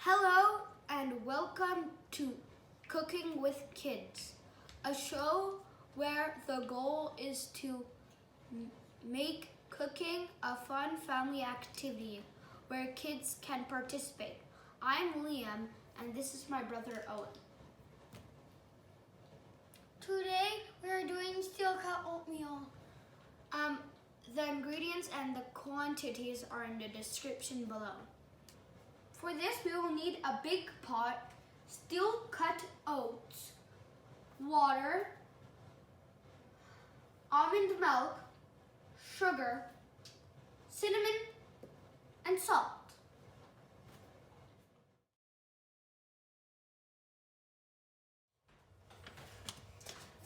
Hello and welcome to Cooking with Kids, a show where the goal is to make cooking a fun family activity where kids can participate. I'm Liam and this is my brother Owen. Today we are doing Steel Cut Oatmeal. The ingredients and the quantities are in the description below. For this, we will need a big pot, steel cut oats, water, almond milk, sugar, cinnamon, and salt.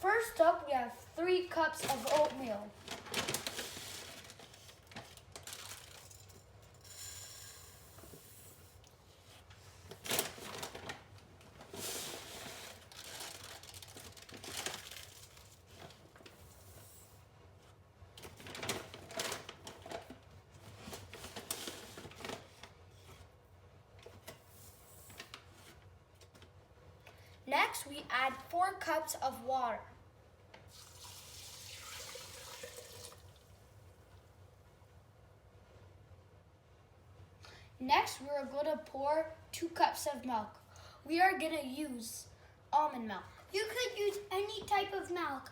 First up, we have 3 cups of oatmeal. Next, we add 4 cups of water. Next, we are going to pour 2 cups of milk. We are going to use almond milk. You could use any type of milk.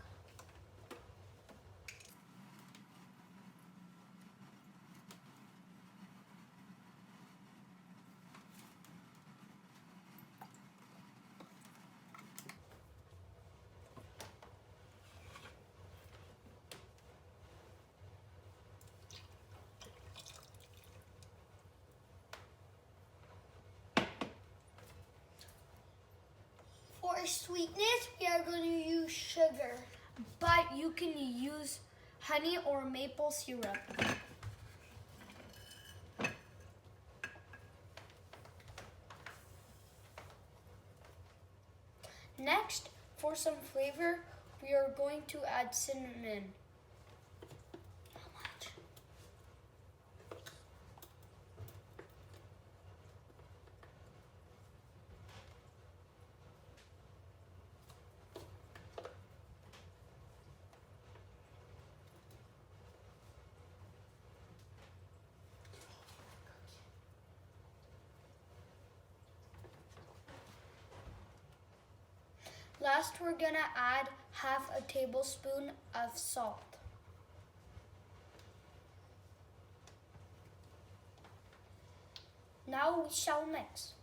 For sweetness, we are going to use sugar. But you can use honey or maple syrup. Next, for some flavor, we are going to add cinnamon. How much? Last, we're gonna add half a tablespoon of salt. Now we shall mix.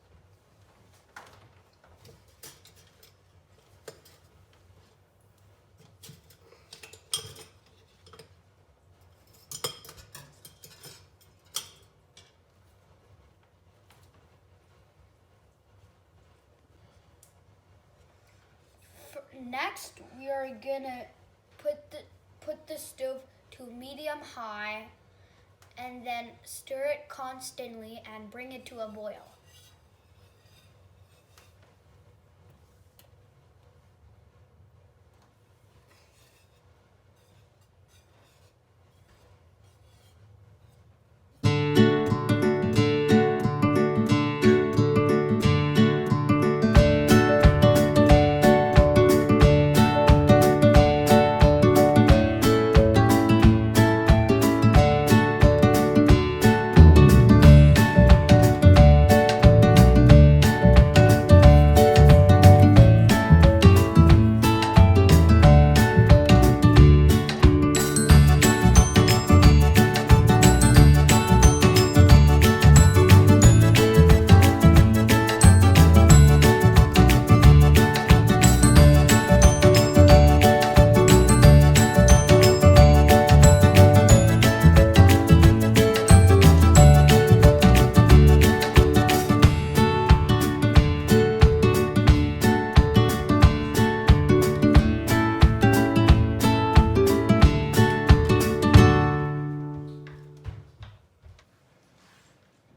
Next, we are gonna put the stove to medium high and then stir it constantly and bring it to a boil.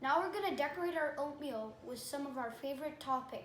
Now we're going to decorate our oatmeal with some of our favorite toppings.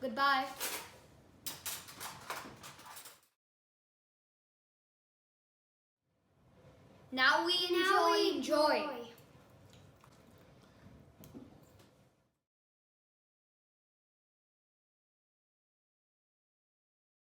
Goodbye. Now we enjoy